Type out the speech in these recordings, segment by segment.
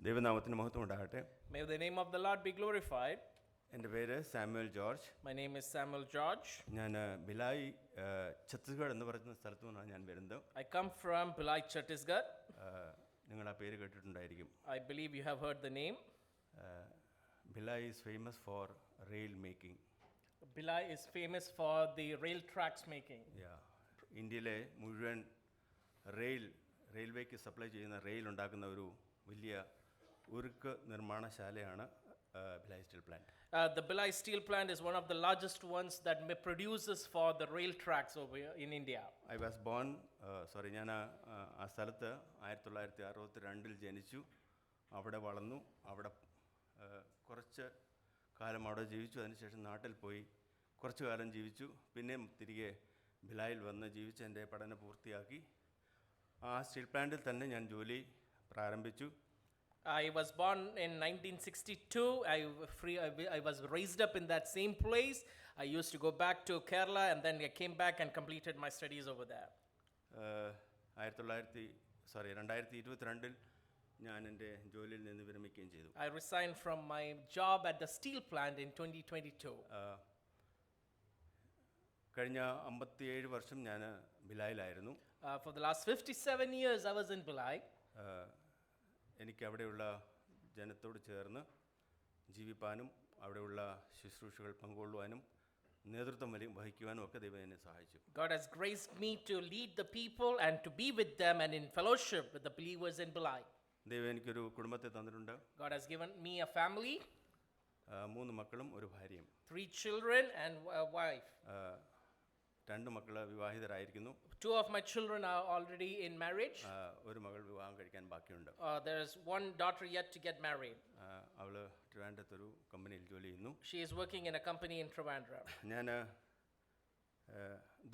ദൈവനാമത്തിന് മഹത്വം ഉണ്ടാകട്ടെ. May the name of the Lord be glorified. എൻ്റെ പേര് Samuel George. My name is Samuel George. ഞാൻ ഭിലായ് ഛത്തീസ്ഗഡ് എന്ന് പറയുന്ന സ്ഥലത്തു നിന്നാണ് ഞാൻ വരുന്നത്. I come from Bhilai, Chhattisgarh. നിങ്ങൾ ആ പേര് കേട്ടിട്ടുണ്ടായിരിക്കും. I believe you have heard the name. Bhilai is famous for rail making. Bhilai is famous for the rail tracks making. ഇന്ത്യയിലെ മുഴുവൻ റെയിൽവേക്ക് സപ്ലൈ ചെയ്യുന്ന റെയിൽ ഉണ്ടാക്കുന്ന ഒരു വലിയ ഉരുക്ക് നിർമ്മാണശാലയാണ് Bhilai Steel Plant. The Bhilai Steel Plant is one of the largest ones that produces for the rail tracks over here in India. I was born, ഞാൻ ആ സ്ഥലത്ത് 1962 ജനിച്ചു. അവിടെ വളർന്നു. അവിടെ കുറച്ച് കാലം അവിടെ ജീവിച്ചു. അതിനുശേഷം നാട്ടിൽ പോയി കുറച്ച് കാലം ജീവിച്ചു. പിന്നെയും തിരികെ ഭിലായിൽ വന്ന് ജീവിച്ച് എൻ്റെ പഠനം പൂർത്തിയാക്കി. ആ സ്റ്റീൽ പ്ലാന്റിൽ തന്നെ ഞാൻ ജോലി പ്രാരംഭിച്ചു. I was born in 1962. I was raised up in that same place. I used to go back to Kerala and then I came back and completed my studies over there. 2022 ഞാൻ എൻ്റെ ജോലിയിൽ നിന്ന് വിരമിക്കുകയും ചെയ്തു. I resigned from my job at the steel plant in 2022. കഴിഞ്ഞ 57 വർഷം ഞാൻ ഭിലായിലായിരുന്നു. For the last 57 years I was in Bhilai. എനിക്ക് അവിടെയുള്ള ജനത്തോട് ചേർന്ന് ജീവിപ്പാനും അവിടെയുള്ള ശുശ്രൂഷകൾ പങ്കുകൊള്ളുവാനും നേതൃത്വം വഹിക്കുവാനും ഒക്കെ ദൈവം എന്നെ സഹായിച്ചു. God has graced me to lead the people and to be with them and in fellowship with the believers in Bhilai. ദൈവം എനിക്കൊരു കുടുംബത്തെ തന്നിട്ടുണ്ട്. God has given me a family. 3 മക്കളും ഒരു ഭാര്യയും. 3 children and a wife. 2 മക്കൾ വിവാഹിതരായിരിക്കുന്നു. 2 of my children are already in marriage. ഒരു മകൾ വിവാഹം കഴിക്കാൻ ബാക്കിയുണ്ട്. There is one daughter yet to get married. അവള് ട്രിവാൻഡ്രത്ത് ഒരു കമ്പനിയിൽ ജോലി ചെയ്യുന്നു. She is working in a company in Trivandrum. ഞാൻ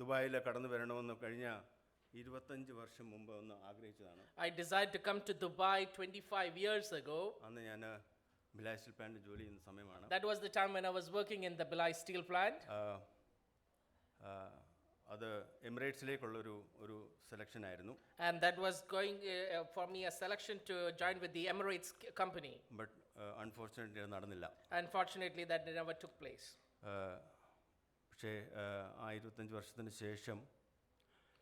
ദുബായിൽ കടന്നു വരണമെന്ന് കഴിഞ്ഞ 25 വർഷം മുമ്പ് ഒന്ന് ആഗ്രഹിച്ചതാണ്. I decided to come to Dubai 25 years ago. അന്ന് ഞാൻ ഭിലായ് സ്റ്റീൽ പ്ലാന്റ് ജോലി ചെയ്യുന്ന സമയമാണ്. That was the time when I was working in the Bhilai Steel Plant. അത് എമിറേറ്റ്സിലേക്കുള്ള ഒരു സെലക്ഷൻ ആയിരുന്നു. And that was going for me a selection to join with the Emirates company. But unfortunately അത് നടന്നില്ല. Unfortunately that never took place. പക്ഷേ ആ 25 വർഷത്തിന് ശേഷം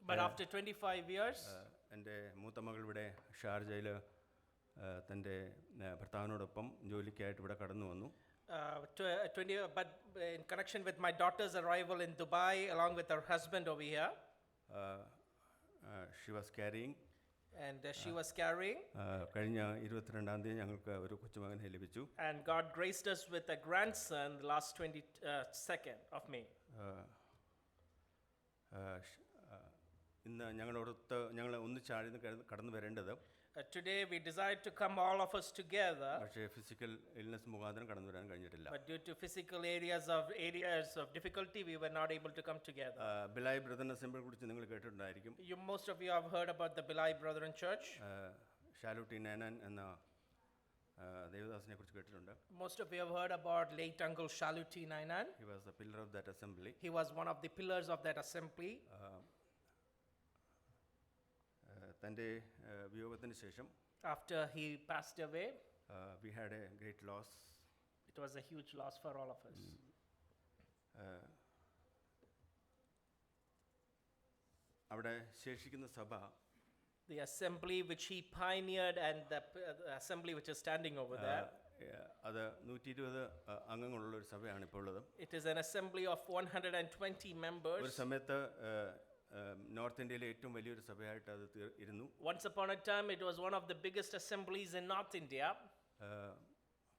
But after 25 years എൻ്റെ മൂത്ത മകൾ ഇവിടെ ഷാർജയിൽ തൻ്റെ ഭർത്താവിനോടൊപ്പം ജോലിക്കായിട്ട് ഇവിടെ കടന്നു വന്നു. But in connection with my daughter's arrival in Dubai along with her husband over here, she was carrying. And she was carrying. കഴിഞ്ഞ 22-ാം തീയതി ഞങ്ങൾക്ക് ഒരു കൊച്ചുമകനെ ലഭിച്ചു. And God graced us with a grandson the last 22nd of May. ഇന്ന് ഞങ്ങൾ ഒന്നിച്ചാഴ്ന്ന് കടന്നു വരേണ്ടത്. Today we decided to come all of us together. പക്ഷേ ഫിസിക്കൽ ഇൽനെസ് മുഖാന്തരം കടന്നു വരാൻ കഴിഞ്ഞിട്ടില്ല. But due to physical areas of difficulty we were not able to come together. Bhilai Brethren Assembly കുറിച്ച് നിങ്ങൾ കേട്ടിട്ടുണ്ടായിരിക്കും. Most of you have heard about the Bhilai Brethren Church. ഷാലൂട്ടി Ninan എന്ന ദേവദാസിനെ കുറിച്ച് കേട്ടിട്ടുണ്ട്. Most of you have heard about late uncle Shaluti Nainan. He was the pillar of that assembly. He was one of the pillars of that assembly. തൻ്റെ വിയോഗത്തിന് ശേഷം after he passed away, we had a great loss. It was a huge loss for all of us. അവിടെ ശേഷിക്കുന്ന സഭ, the assembly which he pioneered and the assembly which is standing over there, അത് 120 അംഗങ്ങളുള്ള ഒരു സഭയാണ് ഇപ്പോൾ ഉള്ളത്. It is an assembly of 120 members. ഒരു സമയത്ത് നോർത്ത് ഇന്ത്യയിലെ ഏറ്റവും വലിയൊരു സഭയായിട്ട് അത് ഇരുന്നു. Once upon a time it was one of the biggest assemblies in North India.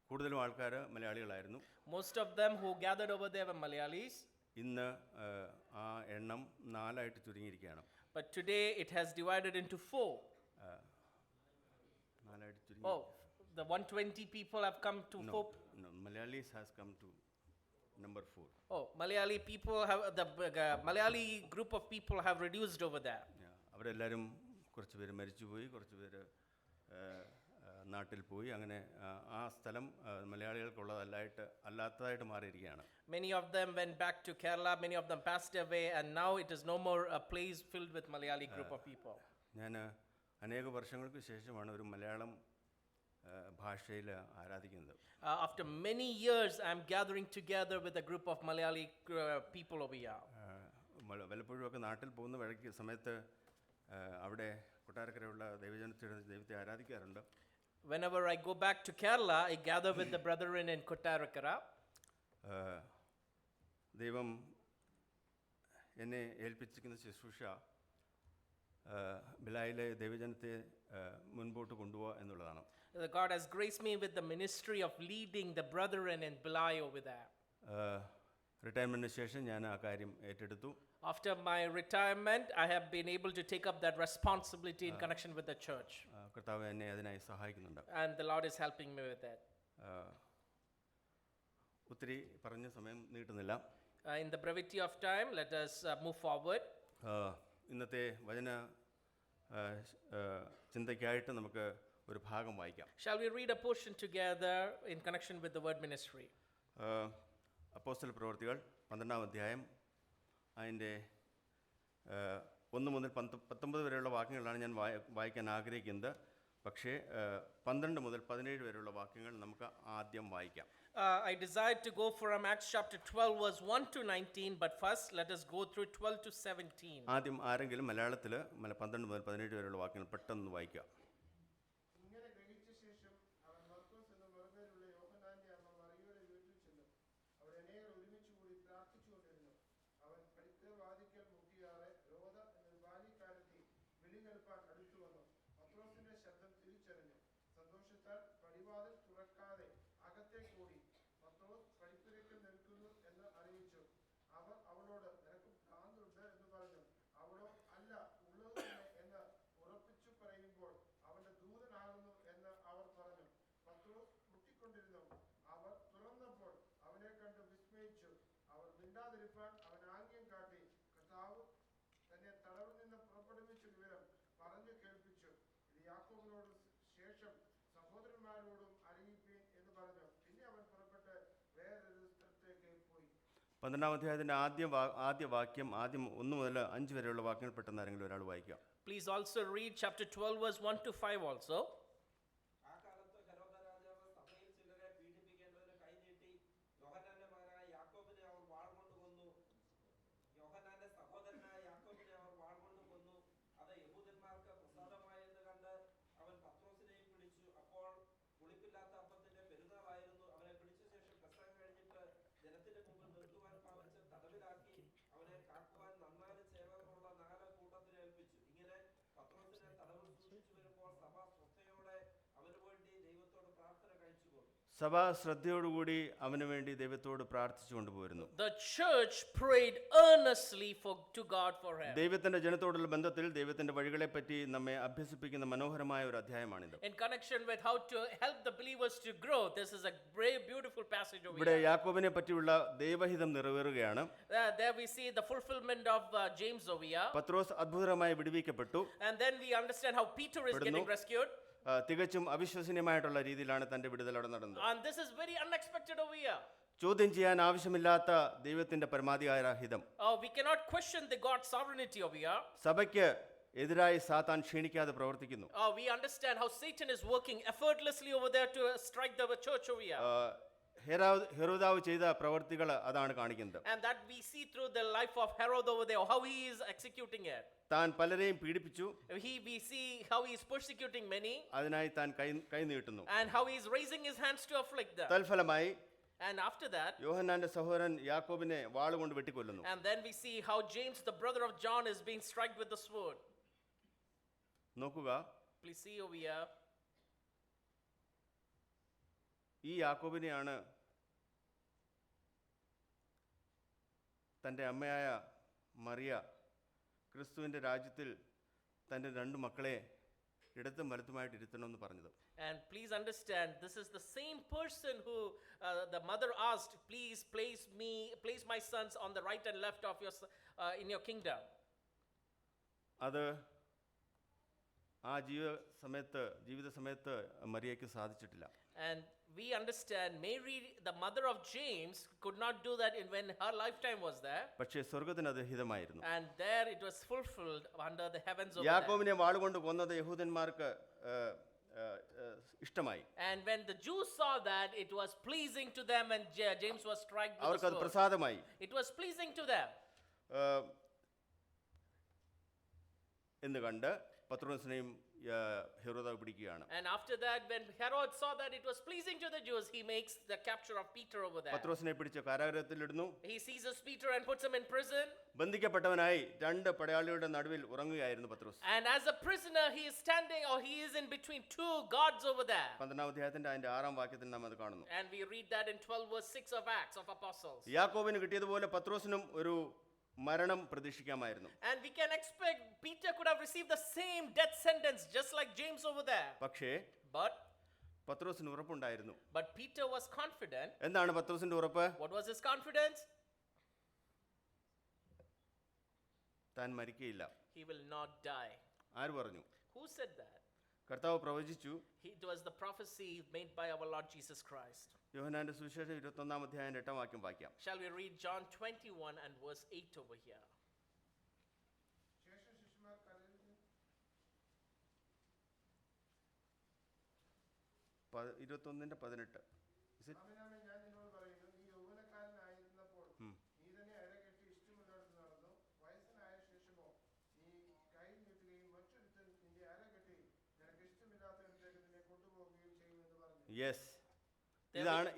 കൂടുതലും ആൾക്കാർ മലയാളികളായിരുന്നു. Most of them who gathered over there were Malayalis. ഇന്ന് ആ എണ്ണം 4 ആയിട്ട് ചുരുങ്ങിയിരിക്കുകയാണ്. But today it has divided into 4. 4 ആയിട്ട് ചുരുങ്ങി. Oh, the 120 people have come to 4. No, Malayalis has come to number 4. Oh, Malayali people have the Malayali group of people have reduced over there. അവരെല്ലാവരും കുറച്ച് പേര് മരിച്ചുപോയി, കുറച്ച് പേര് നാട്ടിൽ പോയി. അങ്ങനെ ആ സ്ഥലം മലയാളികൾക്കുള്ളതല്ലാത്തതായിട്ട് മാറിയിരിക്കുകയാണ്. Many of them went back to Kerala, many of them passed away, and now it is no more a place filled with Malayali group of people. ഞാൻ അനേക വർഷങ്ങൾക്ക് ശേഷമാണ് ഒരു മലയാളം ഭാഷയിൽ ആരാധിക്കുന്നത്. After many years, I'm gathering together with a group of Malayali people over here. വല്ലപ്പോഴുമൊക്കെ നാട്ടിൽ പോകുന്ന വഴിക്ക് സമയത്ത് അവിടെ കൊട്ടാരക്കരയുള്ള ദൈവത്തെ ആരാധിക്കാറുണ്ട്. Whenever I go back to Kerala, I gather with the brethren in Kottarakara. ദൈവം എന്നെ ഏൽപ്പിച്ചിരിക്കുന്ന ശുശ്രൂഷ ബിലായിലെ ദൈവജനത്തെ മുൻപോട്ട് കൊണ്ടുപോകുക എന്നുള്ളതാണ്. God has graced me with the ministry of leading the brethren in Bilai over there. റിട്ടയർമെൻറ്റിന് ശേഷം ഞാൻ ആ കാര്യം ഏറ്റെടുത്തു. After my retirement, I have been able to take up that responsibility in connection with the church. കർത്താവ് എന്നെ അതിനായി സഹായിക്കുന്നുണ്ട്. And the Lord is helping me with that. ഒത്തിരി പറഞ്ഞ സമയം നീട്ടുന്നില്ല. In the brevity of time, let us move forward. ഇന്നത്തെ വചന ചിന്തയ്ക്കായിട്ട് നമുക്ക് ഒരു ഭാഗം വായിക്കാം. Shall we read a portion together in connection with the word ministry? അപ്പോസ്തല പ്രവൃത്തികൾ 12-ാം അധ്യായം അതിൻ്റെ 1 മുതൽ 19 വരെയുള്ള വാക്യങ്ങളാണ് ഞാൻ വായിക്കാൻ ആഗ്രഹിക്കുന്നത്. പക്ഷേ 12 മുതൽ 17 വരെയുള്ള വാക്യങ്ങൾ നമുക്ക് ആദ്യം വായിക്കാം. I desire to go from Acts chapter 12 verse 1 to 19, but first let us go through 12 to 17. ആദ്യം ആരെങ്കിലും മലയാളത്തിൽ 12 മുതൽ 17 വരെയുള്ള വാക്യങ്ങൾ പെട്ടെന്ന് വായിക്കുക. ഇങ്ങനെ ഗ്രഹിച്ച ശേഷം അവൻ മർക്കോസ് എന്ന മറുപേരുള്ള യോഹന്നാന്റെ അമ്മ മറിയയുടെ വീട്ടിൽ ചെന്നു. അവിടെ അനേകർ ഒരുമിച്ച് കൂടി പ്രാർത്ഥിച്ചുകൊണ്ടിരുന്നു. അവൻ പടിപ്പുവാതിൽക്കൽ മുട്ടിയാറെ രോധ എന്നൊരു ബാല്യക്കാരത്തി വിളി കേൾപ്പാൻ അടുത്തു വന്നു. പത്രോസിന്റെ ശബ്ദം തിരിച്ചറിഞ്ഞു. സന്തോഷത്താൽ പടിവാതിൽ തുറക്കാതെ അകത്തേക്ക് ഓടി. പത്രോസ് പടിപ്പുരയ്ക്കൽ നിൽക്കുന്നു എന്ന് അറിയിച്ചു. അവർ അവളോട് നിനക്ക് ഭ്രാന്തുണ്ട് എന്ന് പറഞ്ഞു. അവളോ അല്ല, ഉള്ളത് തന്നെ എന്ന് ഉറപ്പിച്ചു പറയുമ്പോൾ അവന്റെ ദൂതനാകുന്നു എന്ന് അവർ പറഞ്ഞു. പത്രോസ് മുട്ടിക്കൊണ്ടിരുന്നു. അവർ തുറന്നപ്പോൾ അവനെ കണ്ട് വിസ്മയിച്ചു. അവർ മിണ്ടാതിരിപ്പാൻ അവൻ ആംഗ്യം കാട്ടി. കർത്താവ് തന്നെ തടവിൽ നിന്ന് പുറപ്പെടുവിച്ച വിവരം പറഞ്ഞു കേൾപ്പിച്ചു. ഇത് യാക്കോബിനോട് ശേഷം സഹോദരന്മാരോടും അറിയിപ്പീൻ എന്ന് പറഞ്ഞു. പിന്നെ അവൻ പുറപ്പെട്ട് വേറൊരു സ്ഥലത്തേക്ക് പോയി. 12-ാം അധ്യായത്തിൻ്റെ ആദ്യ വാക്യം ആദ്യം 1 മുതൽ 5 വരെയുള്ള വാക്യങ്ങൾ പെട്ടെന്ന് ആരെങ്കിലും ഒരാൾ വായിക്കാം. Please also read chapter 12 verse 1 to 5 also. ആ കാലത്ത് ഹെരോദ രാജാവ് സഭയിൽ ചിലരെ പീഡിപ്പിക്കേണ്ടതിന് കൈനീട്ടി. യോഹന്നാന്റെ മകനായ യാക്കോബിനെ അവർ വാൾകൊണ്ട് കൊന്നു. യോഹന്നാന്റെ സഹോദരനായ യാക്കോബിനെ അവർ വാൾകൊണ്ട് കൊന്നു. അത് യഹൂദന്മാർക്ക് പ്രസാദമായെന്ന് കണ്ട് അവൻ പത്രോസിനെയും പിടിച്ചു. അപ്പോൾ പുളിപ്പില്ലാത്ത അപ്പത്തിന്റെ പെരുന്നാളായിരുന്നു. അവനെ പിടിച്ച ശേഷം പ്രസംഗം കഴിഞ്ഞിട്ട് ജനത്തിന്റെ മുമ്പിൽ നിർത്തുവാൻ ഭാവിച്ച് തടവിലാക്കി. അവനെ കാക്കുവാൻ 4 സേവകരുള്ള 4 കൂട്ടത്തിനെ ഏൽപ്പിച്ചു. ഇങ്ങനെ പത്രോസിനെ തടവിൽ സൂക്ഷിച്ചു വരുമ്പോൾ സഭ ശ്രദ്ധയോടെ അവന് വേണ്ടി ദൈവത്തോട് പ്രാർത്ഥന കഴിച്ചു പോന്നു. സഭ ശ്രദ്ധയോടുകൂടി അവന് വേണ്ടി ദൈവത്തോട് പ്രാർത്ഥിച്ചു കൊണ്ടുപോയിരുന്നു. The church prayed earnestly to God for him. ദൈവത്തിന്റെ ജനത്തോടുള്ള ബന്ധത്തിൽ ദൈവത്തിന്റെ വഴികളെ പറ്റി നമ്മെ അഭ്യസിപ്പിക്കുന്ന മനോഹരമായ ഒരു അധ്യായമാണിത്. In connection with how to help the believers to grow, this is a very beautiful passage over ഇവിടെ here. യാക്കോബിനെ പറ്റിയുള്ള ദൈവഹിതം നിറവേറുകയാണ്. There we see the fulfillment of James over here. പത്രോസ് അത്ഭുതകരമായി വിടുവിക്കപ്പെട്ടു. And then we understand how Peter is getting rescued. തികച്ചും അവിശ്വസനീയമായിട്ടുള്ള രീതിയിലാണ് തന്റെ വിടുതൽ അവിടെ നടന്നത്. And this is very unexpected over here. ചോദ്യം ചെയ്യാൻ ആവശ്യമില്ലാത്ത ദൈവത്തിന്റെ പരമാധികാരഹിതം. We cannot question the God's sovereignty over here. സഭയ്ക്ക് എതിരായി സാത്താൻ ക്ഷീണിക്കാതെ പ്രവർത്തിക്കുന്നു. We understand how Satan is working effortlessly over there to strike the church over here. ഹെരോദാവ് ചെയ്ത പ്രവർത്തികൾ അതാണ് കാണിക്കുന്നത്. And that we see through the life of Herod over there, how he is executing it. താൻ പലരെയും പീഡിപ്പിച്ചു. We see how he is persecuting many. അതിനായി താൻ കൈ നീട്ടുന്നു. And how he is raising his hands to afflict them. തൽഫലമായി And after that, യോഹന്നാന്റെ സഹോദരൻ യാക്കോബിനെ വാളുകൊണ്ട് വെട്ടിക്കൊല്ലുന്നു. and then we see how James, the brother of John, is being struck with the sword. നോക്കുക, Please see over here. ഈ യാക്കോബിനെയാണ് തൻ്റെ അമ്മയായ മറിയ ക്രിസ്തുവിൻ്റെ രാജ്യത്തിൽ തൻ്റെ 2 മക്കളെ ഇടത്തും വലത്തുമായിട്ട് ഇരുത്തണമെന്ന് പറഞ്ഞത്. And please understand, this is the same person who the mother asked, please place my sons on the right and left of your in your kingdom. അത് ആ ജീവിത സമയത്ത് മറിയയ്ക്ക് സാധിച്ചിട്ടില്ല. And we understand Mary, the mother of James, could not do that when her lifetime was there. പക്ഷേ സ്വർഗ്ഗത്തിന് അത് ഹിതമായിരുന്നു. And there it was fulfilled under the heavens over there. യാക്കോബിനെ വാളുകൊണ്ട് കൊന്നത് യഹൂദന്മാർക്ക് ഇഷ്ടമായി. And when the Jews saw that, it was pleasing to them, and James was struck with the അവർക്കത് sword. പ്രസാദമായി. It was pleasing to them. എന്ന് കണ്ട് പത്രോസിനെയും ഹെരോദാവ് പിടിക്കുകയാണ്. And after that, when Herod saw that it was pleasing to the Jews, he makes the capture of Peter over there. പത്രോസിനെ പിടിച്ച് കാരാഗൃഹത്തിലിടുന്നു. He seizes Peter and puts him in prison. ബന്ധിക്കപ്പെട്ടവനായി രണ്ട് പടയാളികളുടെ നടുവിൽ ഉറങ്ങുകയായിരുന്നു പത്രോസ്. And as a prisoner, he is standing, or he is in between two guards over there. 12-ാം അധ്യായത്തിന്റെ അതിന്റെ 6-ാം വാക്യത്തിൽ നാം അത് കാണുന്നു. And we read that in 12 verse 6 of Acts of Apostles. യാക്കോബിന് കിട്ടിയതുപോലെ പത്രോസിനും ഒരു മരണം പ്രതീക്ഷിക്കാമായിരുന്നു. And we can expect Peter could have received the same death sentence just like James over there. പക്ഷേ But പത്രോസിന് ഉറപ്പുണ്ടായിരുന്നു. Peter was confident. എന്താണ് പത്രോസിന്റെ ഉറപ്പ്? What was his confidence? താൻ മരിക്കയില്ല. He will not die. ആര് പറഞ്ഞു? Who said that? കർത്താവ് പ്രവചിച്ചു. It was the prophecy made by our Lord Jesus Christ. യോഹന്നാന്റെ സുവിശേഷം 21-ാം അധ്യായം 8-ാം വാക്യം വായിക്കാം. Shall we read John 21 and verse 8 over here? ശേഷം ശിശുമാർ കടലിൽ 21:18. ആമേനാമേ ഞാൻ നിന്നോട് പറയുന്നു, നീ യൗവനക്കാരനായിരുന്നപ്പോൾ നീ തന്നെ അരകെട്ടി ഇഷ്ടമുള്ളിടത്ത് നടന്നു. വയസ്സനായ ശേഷമോ നീ കൈ നീട്ടുകയും മറ്റൊരുത്തൻ നിന്റെ അരകെട്ടി നിനക്ക് ഇഷ്ടമില്ലാത്തയിടത്തേക്ക് നിന്നെ കൊണ്ടുപോകുകയും ചെയ്യുമെന്ന് പറഞ്ഞു. യെസ്,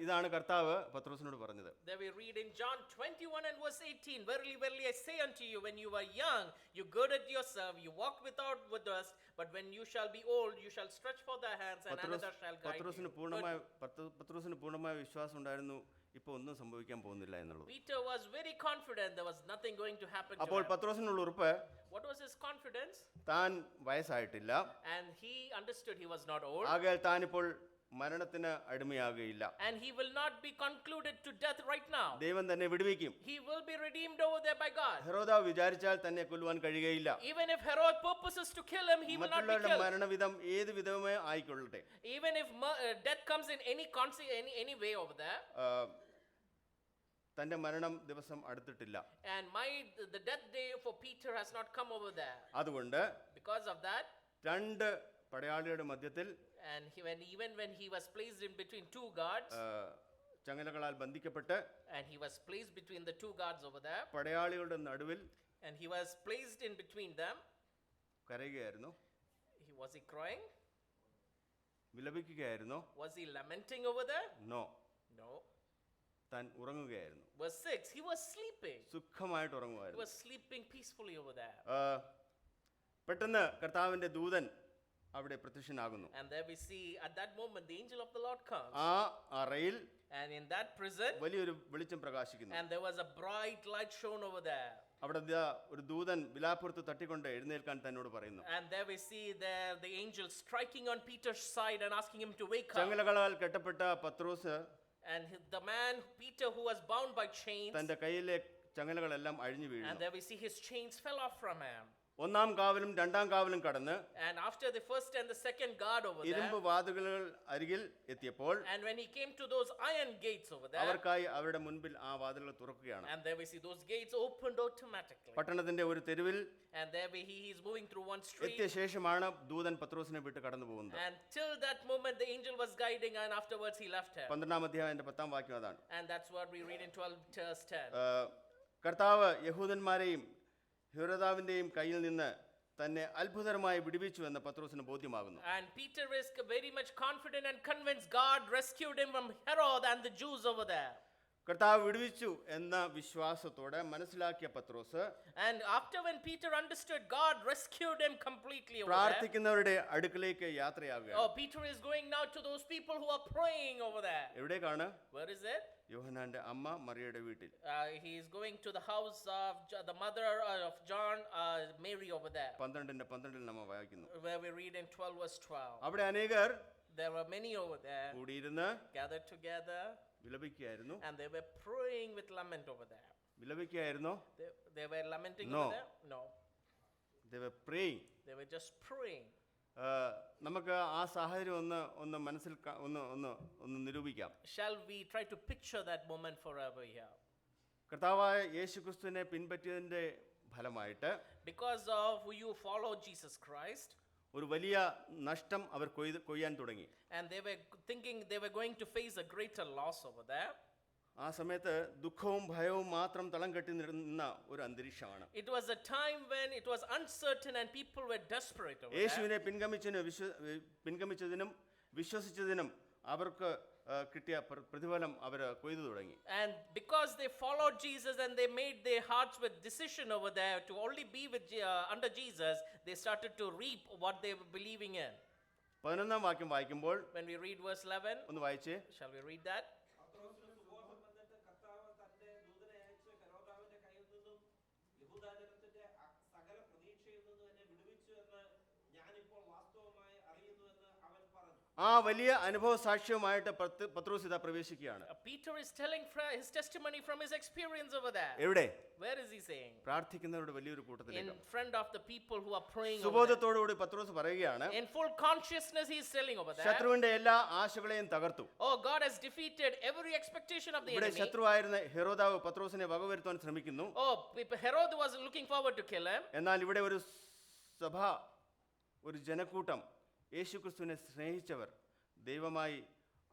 ഇതാണ് കർത്താവ് പത്രോസിനോട് പറഞ്ഞത്. There we read in John 21 and verse 18, Verily, verily, I say unto you, when you were young, you girded yourself, you walked without with dust, but when you shall be old, you shall stretch forth thy hands, and another shall guide പത്രോസിന് you. പൂർണ്ണമായ വിശ്വാസം ഉണ്ടായിരുന്നു, ഇപ്പൊ ഒന്നും സംഭവിക്കാൻ പോകുന്നില്ല എന്നുള്ളത്. Peter was very confident there was nothing going to happen to അപ്പോൾ him. പത്രോസിനുള്ള ഉറപ്പ്, What was his confidence? താൻ വയസ്സായിട്ടില്ല, And he understood he was not old, ആകയാൽ താൻ ഇപ്പോൾ മരണത്തിന് അടിമയാകുകയില്ല. and he will not be concluded to death right now. ദൈവം തന്നെ വിടുവിക്കും. He will be redeemed over there by God. ഹെരോദാവ് വിചാരിച്ചാൽ തന്നെ കൊല്ലുവാൻ കഴിയുകയില്ല. Even if Herod purposes to kill him, he will not be മറ്റുള്ളവരുടെ killed. മരണവിധം ഏത് വിധമേ ആയിക്കൊള്ളട്ടെ, Even if death comes in any way over there, തന്റെ മരണം ദിവസം അടുത്തിട്ടില്ല. and the death day for Peter has not come over there. അതുകൊണ്ട് Because of that, രണ്ട് പടയാളിയുടെ മധ്യത്തിൽ and even when he was placed in between two guards, ചങ്ങലകളാൽ ബന്ധിക്കപ്പെട്ട് and he was placed between the two guards over there, പടയാളികളുടെ നടുവിൽ and he was placed in between them, കരയുകയായിരുന്നു. was he crying? വിലപിക്കുകയായിരുന്നു? Was he lamenting over there? No, No. താൻ ഉറങ്ങുകയായിരുന്നു. Verse 6, he was sleeping. സുഖമായിട്ട് He ഉറങ്ങുമായിരുന്നു. was sleeping peacefully over there. പെട്ടെന്ന് കർത്താവിന്റെ ദൂതൻ അവിടെ പ്രത്യക്ഷനാകുന്നു. And there we see at that moment the angel of the Lord comes. ആ അറയിൽ And in that prison, വലിയൊരു വെളിച്ചം പ്രകാശിക്കുന്നു. and there was a bright light shone over there. അവിടെ ദാ ഒരു ദൂതൻ വിലാപ്പുറത്ത് തട്ടിക്കൊണ്ട് എഴുന്നേൽക്കാൻ തന്നോട് പറയുന്നു. And there we see there the angel striking on Peter's side and asking him to wake up. ചങ്ങലകളാൽ കെട്ടപ്പെട്ട Pathros And the man, Peter, who was bound by chains, തന്റെ കയ്യിലെ ചങ്ങലകളെല്ലാം അഴിഞ്ഞു and വീഴുന്നു. there we see his chains fell off from him. ഒന്നാം കാവലും രണ്ടാം കാവലും കടന്ന് And after the first and the second guard over ഇരുമ്പ് there, വാതിലുകൾ അരികിൽ എത്തിയപ്പോൾ and when he came to those iron gates over there, അവർക്കായി അവരുടെ മുൻപിൽ ആ വാതിലുകൾ തുറക്കുകയാണ്. and there we see those gates opened automatically. പട്ടണത്തിന്റെ ഒരു തെരുവിൽ And there he is moving through one street. എത്തിയ ശേഷമാണ് ദൂതൻ പത്രോസിനെ വിട്ട് കടന്നു പോകുന്നത്. And till that moment the angel was guiding, and afterwards he left him. 12-ാം അധ്യായത്തിന്റെ 10-ാം വാക്യം അതാണ്. And that's what we read in 12 verse 10. കർത്താവ് യഹൂദന്മാരെയും ഹെരോദാവിന്റെയും കയ്യിൽ നിന്ന് തന്നെ അത്ഭുതകരമായി വിടുവിച്ചു എന്ന് പത്രോസിന് ബോധ്യമാകുന്നു. And Peter is very much confident and convinced God rescued him from Herod and the Jews over there. കർത്താവ് വിടുവിച്ചു എന്ന വിശ്വാസത്തോടെ മനസ്സിലാക്കിയ പത്രോസ് And after when Peter understood God rescued him completely over there, പ്രാർത്ഥിക്കുന്നവരുടെ അടുക്കലേക്ക് യാത്രയാകുകയാണ്. oh, Peter is going now to those people who are praying over there. എവിടേക്കാണ്? Where is it? യോഹന്നാന്റെ അമ്മ മറിയയുടെ വീട്ടിൽ. He is going to the house of the mother of John, Mary over there, 12:12 നമ്മൾ വായിക്കുന്നു. where we read in 12 verse 12. അവിടെ അനേകർ There were many over there കൂടിയിരുന്ന് gathered together, വിലപിക്കുകയായിരുന്നു. and they were praying with lament over there. വിലപിക്കുകയായിരുന്നു. They were lamenting No. over there? No. They were praying. They were just praying. നമുക്ക് ആ സാഹചര്യം ഒന്ന് മനസ്സിൽ ഒന്ന് നിരൂപിക്കാം. Shall we try to picture that moment forever here? കർത്താവായ യേശുക്രിസ്തുവിനെ പിൻപറ്റിയതിന്റെ ഫലമായിട്ട് Because of you follow Jesus Christ, ഒരു വലിയ നഷ്ടം അവർ കൊയ്യാൻ തുടങ്ങി. And they were thinking they were going to face a greater loss over there. ആ സമയത്ത് ദുഃഖവും ഭയവും മാത്രം തളം കെട്ടി നിന്ന ഒരു അന്തരീക്ഷമാണ്. It was a time when it was uncertain and people were desperate over there. യേശുവിനെ പിൻഗമിച്ചതിനും വിശ്വസിച്ചതിനും അവർക്ക് കിട്ടിയ പ്രതിഫലം അവർ കൊയ്തു തുടങ്ങി. And because they followed Jesus and they made their hearts with decision over there to only be with under Jesus, they started to reap what they were believing in. 11-ാം വാക്യം വായിക്കുമ്പോൾ When we read verse 11, ഒന്ന് വായിച്ചേ. shall we read that? പത്രോസിന് സുബോധം വന്നിട്ട് കർത്താവ് തന്റെ ദൂതനെ അയച്ച് ഹെരോദാവിന്റെ കയ്യിൽ നിന്നും യഹൂദാജനത്തിന്റെ സകല പ്രതീക്ഷയിൽ നിന്നും എന്നെ വിടുവിച്ചു എന്ന് ഞാനിപ്പോൾ വാസ്തവമായി അറിയുന്നു എന്ന് അവൻ പറഞ്ഞു. ആ വലിയ അനുഭവ സാക്ഷ്യവുമായിട്ട് പത്രോസ് ഇതാ പ്രവേശിക്കുകയാണ്. Peter is telling his testimony from his experience over there. എവിടെ? Where is he saying? പ്രാർത്ഥിക്കുന്നവരുടെ വലിയൊരു In കൂട്ടത്തിലേക്ക്. front of the people who are praying over there. സുബോധത്തോടുകൂടി പത്രോസ് പറയുകയാണ്, In full consciousness he is telling over there. ശത്രുവിന്റെ എല്ലാ ആശകളെയും തകർത്തു. Oh, God has defeated every expectation of the ഇവിടെ enemy. ശത്രുവായിരുന്ന ഹെരോദാവ് പത്രോസിനെ വകവരുത്താൻ ശ്രമിക്കുന്നു. Oh, Herod was looking forward to kill him. എന്നാൽ ഇവിടെ ഒരു സഭ, ഒരു ജനക്കൂട്ടം, യേശുക്രിസ്തുവിനെ സ്നേഹിച്ചവർ, ദൈവമായി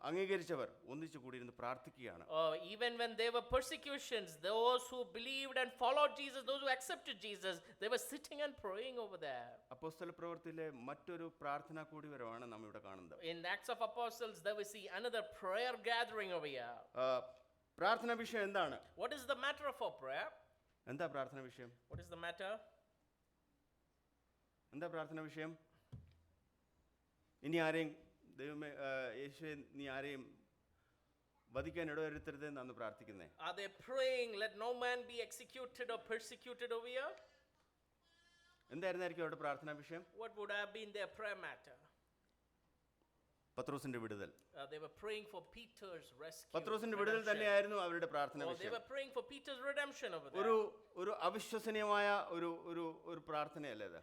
അംഗീകരിച്ചവർ ഒന്നിച്ചു കൂടിയിരുന്ന് പ്രാർത്ഥിക്കുകയാണ്. Even when there were persecutions, those who believed and followed Jesus, those who accepted Jesus, they were sitting and praying over there. അപ്പോസ്തല പ്രവൃത്തിയിലെ മറ്റൊരു പ്രാർത്ഥനാ കൂടിവരവാണ് നാം ഇവിടെ കാണുന്നത്. In Acts of Apostles, there we see another prayer gathering over here. പ്രാർത്ഥനാ വിഷയം എന്താണ്? What is the matter of our prayer? എന്താ പ്രാർത്ഥനാ വിഷയം? What is the matter? എന്താ പ്രാർത്ഥനാ വിഷയം? ഇനി ആരെയും ദൈവമേ, യേശുവേ, നീ ആരെയും വധിക്കാൻ ഇടവരുത്തരുത് എന്നാണ് പ്രാർത്ഥിക്കുന്നത്. Are they praying, let no man be executed or persecuted over here? എന്തായിരുന്നായിരിക്കും അവരുടെ പ്രാർത്ഥനാ വിഷയം? What would have been their prayer matter? പത്രോസിന്റെ വിടുതൽ. They were praying for Peter's rescue. പത്രോസിന്റെ വിടുതൽ redemption. തന്നെയായിരുന്നു അവരുടെ പ്രാർത്ഥനാ Oh, they വിഷയം. were praying for Peter's redemption over ഒരു there. ഒരു അവിശ്വസനീയമായ ഒരു ഒരു ഒരു പ്രാർത്ഥനയല്ലേ ഇത്?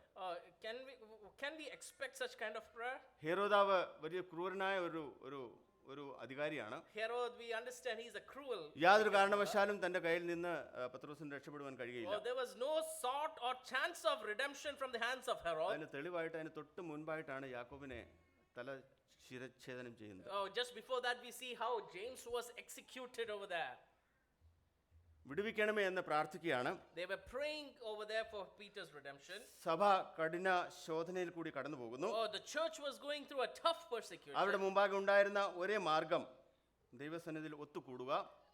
Can we expect such kind of prayer? ഹെരോദാവ് വലിയ ക്രൂരനായ ഒരു ഒരു ഒരു അധികാരിയാണ്. Herod, we understand he is a cruel. യാതൊരു കാരണവശാലും തന്റെ കയ്യിൽ നിന്ന് പത്രോസിന് രക്ഷപ്പെടുവാൻ കഴിയില്ല. There was no sort or chance of redemption from the hands of Herod. അതിന് തെളിവായിട്ട് അതിന് തൊട്ട് മുൻപായിട്ടാണ് യാക്കോബിനെ തല ശിരച്ഛേദനം ചെയ്യുന്നത്. Just before that we see how James was executed over there. വിടുവിക്കണമേ എന്ന് പ്രാർത്ഥിക്കുകയാണ്. They were praying over there for Peter's redemption. സഭ കഠിന ശോധനയിൽ കൂടി കടന്നു പോകുന്നു. The church was going through a tough persecution. അവരുടെ മുമ്പാകെ ഉണ്ടായിരുന്ന ഒരേ മാർഗം ദൈവസന്നിധിയിൽ ഒത്തുകൂടുക.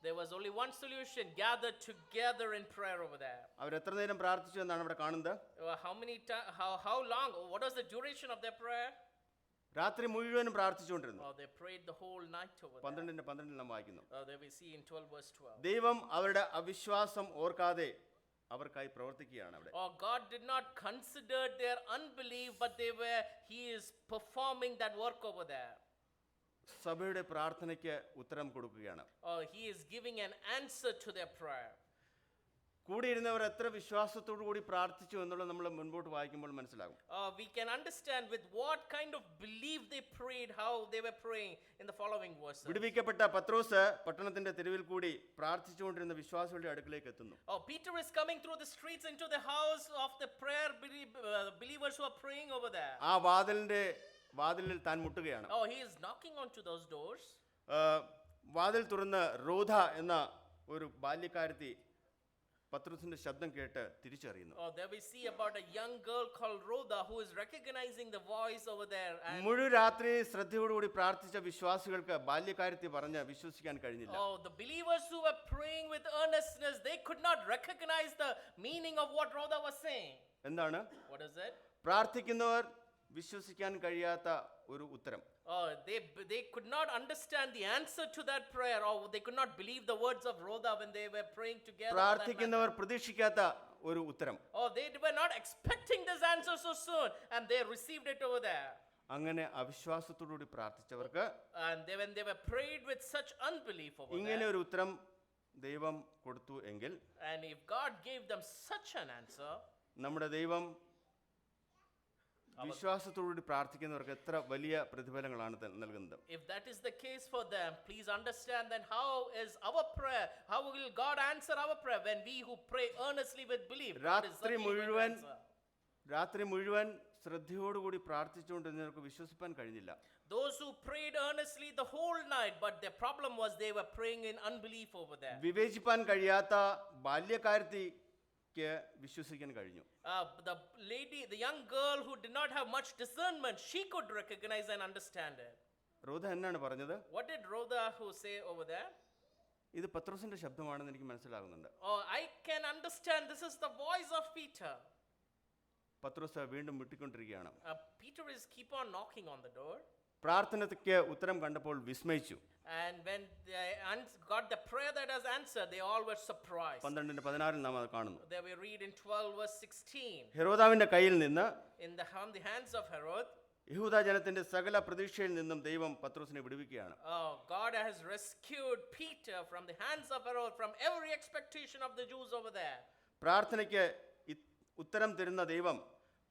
There was only one solution, gathered together in prayer over there. അവർ എത്ര നേരം പ്രാർത്ഥിച്ചു എന്നാണ് ഇവിടെ കാണുന്നത്? How long? What was the duration of their prayer? രാത്രി മുഴുവനും പ്രാർത്ഥിച്ചുകൊണ്ടിരുന്നു. They prayed the whole night over there. 12 നാം വായിക്കുന്നു. There we see in 12 verse 12. ദൈവം അവരുടെ അവിശ്വാസം ഓർക്കാതെ അവർക്കായി പ്രവർത്തിക്കുകയാണ് അവിടെ. God did not consider their unbelief, but he is performing that work over there. സഭയുടെ പ്രാർത്ഥനയ്ക്ക് ഉത്തരം കൊടുക്കുകയാണ്. He is giving an answer to their prayer. കൂടിയിരുന്നവർ എത്ര വിശ്വാസത്തോടു കൂടി പ്രാർത്ഥിച്ചു എന്നുള്ളത് നമ്മൾ മുൻപോട്ട് വായിക്കുമ്പോൾ മനസ്സിലാകും. We can understand with what kind of belief they prayed, how they were praying in the following verses. വിടുവിക്കപ്പെട്ട പത്രോസ് പട്ടണത്തിന്റെ തെരുവിൽ കൂടി പ്രാർത്ഥിച്ചുകൊണ്ടിരുന്ന വിശ്വാസികളുടെ അടുക്കിലേക്ക് എത്തുന്നു. Peter is coming through the streets into the house of the believers who are praying over there. ആ വാതിലിൽ താൻ മുട്ടുകയാണ്. He is knocking onto those doors. വാതിൽ തുറന്ന് റോധ എന്ന ഒരു ബാല്യക്കാരത്തി പത്രോസിന്റെ ശബ്ദം കേട്ട് തിരിച്ചറിയുന്നു. There we see about a young girl called Rhoda who is recognizing the voice over there. മുഴുവൻ രാത്രി ശ്രദ്ധയോടുകൂടി പ്രാർത്ഥിച്ച വിശ്വാസികൾക്ക് ബാല്യക്കാരത്തി പറഞ്ഞ് വിശ്വസിക്കാൻ കഴിഞ്ഞില്ല. The believers who were praying with earnestness, they could not recognize the meaning of what Rhoda was saying. എന്താണ്? What is it? പ്രാർത്ഥിക്കുന്നവർ വിശ്വസിക്കാൻ കഴിയാത്ത ഒരു ഉത്തരം. They could not understand the answer to that prayer, or they could not believe the words of Rhoda when they were praying together. പ്രാർത്ഥിക്കുന്നവർ പ്രതീക്ഷിക്കാത്ത ഒരു ഉത്തരം. They were not expecting this answer so soon, and they received it over there. അങ്ങനെ അവിശ്വാസത്തോടുകൂടി പ്രാർത്ഥിച്ചവർക്ക് And when they were prayed with such unbelief over ഇങ്ങനെ there, ഒരു ഉത്തരം ദൈവം കൊടുത്തു എങ്കിൽ, and if God gave them such an answer, നമ്മുടെ ദൈവം വിശ്വാസത്തോടുകൂടി പ്രാർത്ഥിക്കുന്നവർക്ക് എത്ര വലിയ പ്രതിഫലങ്ങളാണ് നൽകുന്നത്. if that is the case for them, please understand then how is our prayer, how will God answer our prayer when we who pray earnestly with belief? God is രാത്രി certainly going to മുഴുവൻ answer. രാത്രി മുഴുവൻ ശ്രദ്ധയോടുകൂടി പ്രാർത്ഥിച്ചുകൊണ്ടിരുന്നവർക്ക് വിശ്വസിപ്പാൻ കഴിഞ്ഞില്ല. Those who prayed earnestly the whole night, but their problem was they were praying in unbelief over there. വിവേചിപ്പാൻ കഴിയാത്ത ബാല്യക്കാരത്തിക്ക് വിശ്വസിക്കാൻ കഴിഞ്ഞു. The lady, the young girl who did not have much discernment, she could recognize and understand it. റൂഥ എന്നാണ് പറഞ്ഞത്? What did Rhoda who say over there? ഇത് പത്രോസിന്റെ ശബ്ദമാണെന്ന് എനിക്ക് മനസ്സിലാകുന്നുണ്ട്. Oh, I can understand this is the voice of Peter. പത്രോസ് വീണ്ടും മുട്ടിക്കൊണ്ടിരിക്കുകയാണ്. Peter is keep on knocking on the door. പ്രാർത്ഥനയ്ക്ക് ഉത്തരം കണ്ടപ്പോൾ വിസ്മയിച്ചു. And when they got the prayer that has answered, they all were surprised. 12:16 നാം അത് കാണുന്നു. There we read in 12 verse 16. ഹെരോദാവിന്റെ കയ്യിൽ നിന്ന് On the hands of Herod, യഹൂദ ജനത്തിന്റെ സകല പ്രതീക്ഷയിൽ നിന്നും ദൈവം പത്രോസിനെ വിടുവിക്കുകയാണ്. God has rescued Peter from the hands of Herod, from every expectation of the Jews over there. പ്രാർത്ഥനയ്ക്ക് ഉത്തരം തരുന്ന ദൈവം,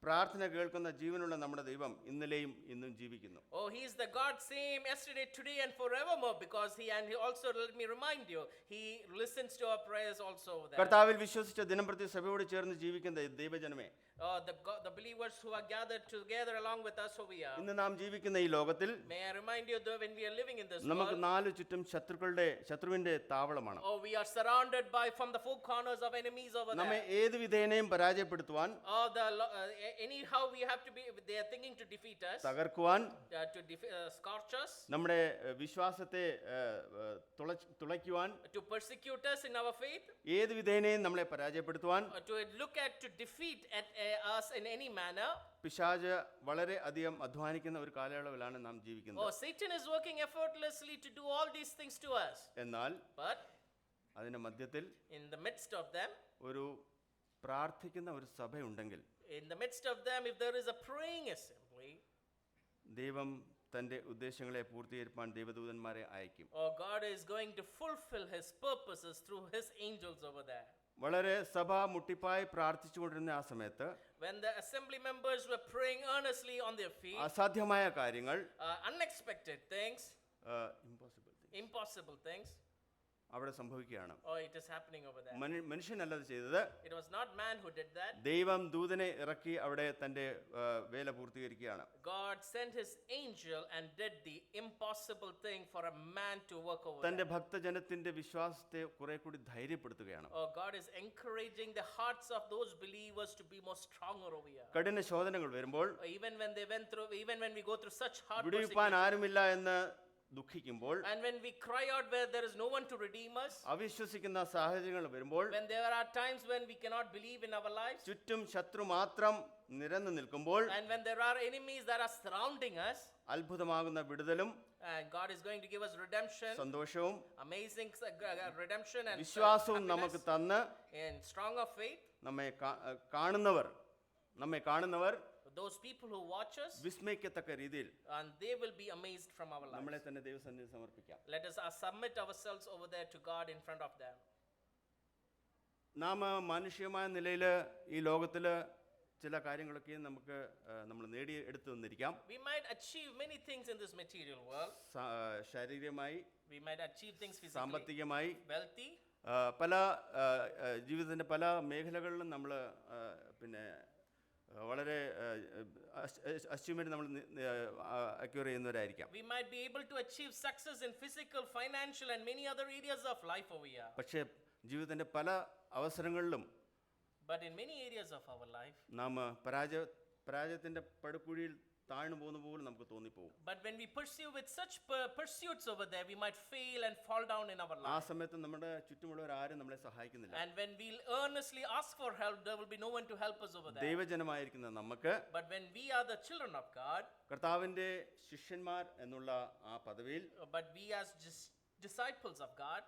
പ്രാർത്ഥന കേൾക്കുന്ന ജീവനുള്ള നമ്മുടെ ദൈവം ഇന്നലെയും ഇന്നും ജീവിക്കുന്നു. Oh, he is the God same yesterday, today and forevermore, because he also, let me remind you, he listens to our prayers also over there. കർത്താവിൽ വിശ്വസിച്ച ദിനംപ്രതി സഭയോട് ചേർന്ന് ജീവിക്കുന്ന ദൈവജനമേ, The believers who are gathered together along with us over here. ഇന്ന് നാം ജീവിക്കുന്ന ഈ ലോകത്തിൽ May I remind you that when we are living in this നമുക്ക് world, നാലു ചുറ്റും ശത്രുവിന്റെ താവളമാണ്. we are surrounded by from the four corners of enemies over നമ്മെ there. ഏത് വിധേനയും പരാജയപ്പെടുത്തുവാൻ, Anyhow we have to be, they are thinking to defeat us, തകർക്കുവാൻ, scorch us, നമ്മുടെ വിശ്വാസത്തെ തുളയ്ക്കുവാൻ, to persecute us in our faith, ഏത് വിധേനയും നമ്മളെ പരാജയപ്പെടുത്തുവാൻ to defeat us in any manner. പിശാച് വളരെ അധികം അധ്വാനിക്കുന്ന ഒരു കാലയളവിലാണ് നാം ജീവിക്കുന്നത്. Satan is working effortlessly to do all these things to us. എന്നാൽ But അതിന്റെ മധ്യത്തിൽ in the midst of them, ഒരു പ്രാർത്ഥിക്കുന്ന ഒരു സഭയുണ്ടെങ്കിൽ, in the midst of them, if there is a praying assembly, ദൈവം തന്റെ ഉദ്ദേശങ്ങളെ പൂർത്തീകരിക്കാൻ ദൈവദൂതന്മാരെ അയക്കും. God is going to fulfill his purposes through his angels over there. വളരെ സഭ മുട്ടിപ്പായി പ്രാർത്ഥിച്ചുകൊണ്ടിരുന്ന ആ സമയത്ത് When the assembly members were praying earnestly on their feet, അസാധ്യമായ കാര്യങ്ങൾ, unexpected things, impossible things, അവിടെ സംഭവിക്കുകയാണ്. it is happening over there. മനുഷ്യനല്ല അത് ചെയ്തത്. It was not man who did that. ദൈവം ദൂതനെ ഇറക്കി അവിടെ തന്റെ വേല പൂർത്തീകരിക്കുകയാണ്. God sent his angel and did the impossible thing for a man to work over തന്റെ there. ഭക്തജനത്തിന്റെ വിശ്വാസത്തെ കുറെ കൂടി ധൈര്യപ്പെടുത്തുകയാണ്. God is encouraging the hearts of those believers to be more stronger over here. കഠിന ശോധനകൾ വരുമ്പോൾ, Even when we go through such hard വിടുവിപ്പാൻ persecution, ആരുമില്ല എന്ന് ദുഃഖിക്കുമ്പോൾ, and when we cry out where there is no one to redeem us, അവിശ്വസിക്കുന്ന സാഹചര്യങ്ങൾ വരുമ്പോൾ, when there are times when we cannot believe in our lives, ചുറ്റും ശത്രു മാത്രം നിരന്നു നിൽക്കുമ്പോൾ, and when there are enemies that are surrounding us, അത്ഭുതമാകുന്ന വിടുതലും and God is going to give us redemption, സന്തോഷവും amazing redemption and വിശ്വാസവും നമുക്ക് happiness, തന്ന് and stronger faith. നമ്മെ കാണുന്നവർ Those people who watch us, വിസ്മയിക്കത്തക്ക രീതിയിൽ and they will be amazed from our lives. നമ്മളെ തന്നെ ദൈവസന്നിധിയിൽ സമർപ്പിക്കാം. Let us submit ourselves over there to God in front of them. നാം മാനുഷികമായ നിലയിൽ ഈ ലോകത്തിൽ ചില കാര്യങ്ങളൊക്കെ നമ്മൾ നേടിയെടുത്തു തന്നിരിക്കാം. We might achieve many things in this material world. ശാരീരികമായി, We might achieve things physically, സാമ്പത്തികമായി, wealthy. പല ജീവിതത്തിൻ്റെ പല മേഖലകളിലും നമ്മൾ വളരെ അച്ചീവ്മെൻറ്റ് നമ്മൾ acquire ചെയ്യുന്നവരായിരിക്കാം. We might be able to achieve success in physical, financial and many other areas of life over here. പക്ഷേ ജീവിതത്തിൻ്റെ പല അവസരങ്ങളിലും But in many areas of our life, നാം പരാജയത്തിൻ്റെ പടുകുഴിയിൽ താഴ്ന്നു പോകുന്ന പോലെ നമുക്ക് തോന്നിപ്പോകും. but when we pursue with such pursuits over there, we might fail and fall down in our ആ life. സമയത്ത് നമ്മുടെ ചുറ്റുമുള്ളവർ ആരും നമ്മളെ സഹായിക്കുന്നില്ല. And when we earnestly ask for help, there will be no one to help us over there. ദൈവജനമായിരിക്കുന്ന നമുക്ക്, But when we are the children of God, കർത്താവിൻ്റെ ശിഷ്യന്മാർ എന്നുള്ള ആ പദവിയിൽ, but we as disciples of God,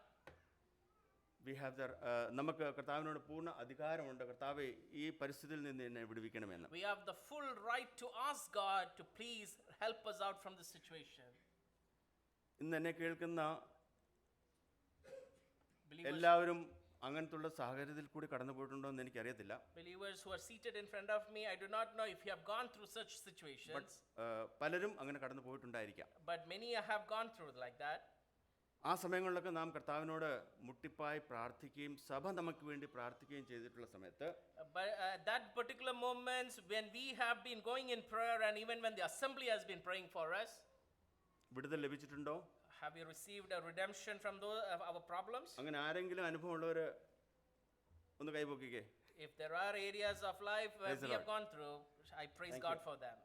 നമുക്ക് കർത്താവിനോട് പൂർണ്ണ അധികാരമുണ്ട്. കർത്താവെ, ഈ പരിസ്ഥിതിയിൽ നിന്ന് എന്നെ വിടുവിക്കണമെന്ന്. we have the full right to ask God to please help us out from this situation. ഇന്ന് എന്നെ കേൾക്കുന്ന Believers, എല്ലാവരും അങ്ങനത്തുള്ള സാഹചര്യത്തിൽ കൂടി കടന്നു പോയിട്ടുണ്ടോ എന്ന് എനിക്കറിയത്തില്ല. believers who are seated in front of me, I do not know if you have gone through such situations, പലരും അങ്ങനെ കടന്നു പോയിട്ടുണ്ടായിരിക്കാം. but many have gone through like that. ആ സമയങ്ങളിലൊക്കെ നാം കർത്താവിനോട് മുട്ടിപ്പായി പ്രാർത്ഥിക്കുകയും സഭ നമുക്ക് വേണ്ടി പ്രാർത്ഥിക്കുകയും ചെയ്തിട്ടുള്ള സമയത്ത്, But at that particular moments when we have been going in prayer and even when the assembly has been praying for us, വിടുതൽ ലഭിച്ചിട്ടുണ്ടോ? have you received a redemption from those of our problems? അങ്ങനെ ആരെങ്കിലും അനുഭവമുള്ളവർ ഒന്ന് കൈപൊക്കിക്കേ. If there are areas of life where Praise the we have Lord. gone through, I praise Thank God you. for them.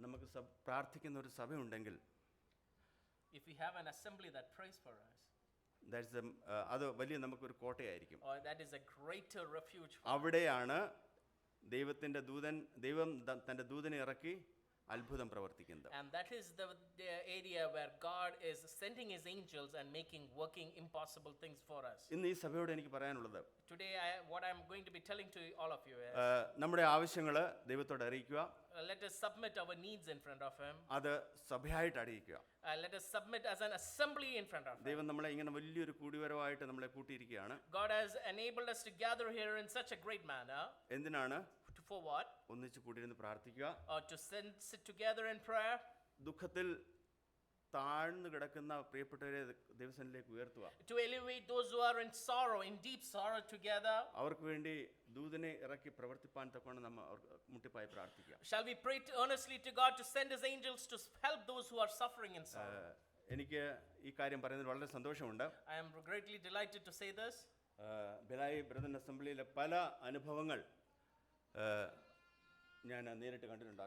നമുക്ക് പ്രാർത്ഥിക്കുന്ന ഒരു സഭയുണ്ടെങ്കിൽ If we have an assembly that prays for us, അത് വലിയ നമുക്കൊരു കോട്ടയായിരിക്കും. or that is a greater refuge for അവിടെയാണ് ദൈവം തൻ്റെ ദൂതനെ ഇറക്കി അത്ഭുതം പ്രവർത്തിക്കുന്നത്. And that is the area where God is sending his angels and working impossible things for us. ഇന്ന് ഈ സഭയോട് എനിക്ക് പറയാനുള്ളത്, Today, what I'm going to be telling to all of you is, നമ്മുടെ ആവശ്യങ്ങൾ ദൈവത്തോട് അറിയിക്കുക, let us submit our needs in front of him. അത് സഭയായിട്ട് അറിയിക്കുക. Let us submit as an assembly in front of him. ദൈവം നമ്മളെ ഇങ്ങനെ വലിയൊരു കൂടിവരവായിട്ട് നമ്മളെ കൂട്ടിയിരിക്കുകയാണ്. God has enabled us to gather here in such a great manner. എന്തിനാണ്? For what? ഒന്നിച്ച് കൂടിയിരുന്ന് പ്രാർത്ഥിക്കുക, To sit together in prayer, ദുഃഖത്തിൽ താഴ്ന്നു കിടക്കുന്ന പ്രിയപ്പെട്ടവരെ ദൈവസന്നിധിയിലേക്ക് ഉയർത്തുക, to elevate those who are in sorrow, in deep sorrow together. അവർക്ക് വേണ്ടി ദൂതനെ ഇറക്കി പ്രവർത്തിപ്പാൻ തക്കവണ്ണം നമ്മൾ മുട്ടിപ്പായി പ്രാർത്ഥിക്കുക. Shall we pray earnestly to God to send his angels to help those who are suffering in sorrow? എനിക്ക് ഈ കാര്യം പറയുന്നതിൽ വളരെ സന്തോഷമുണ്ട്. I am greatly delighted to say this. Bhilai brother അസംബ്ലിയിലെ പല അനുഭവങ്ങൾ ഞാൻ നേരിട്ട് കണ്ടിട്ടുണ്ട്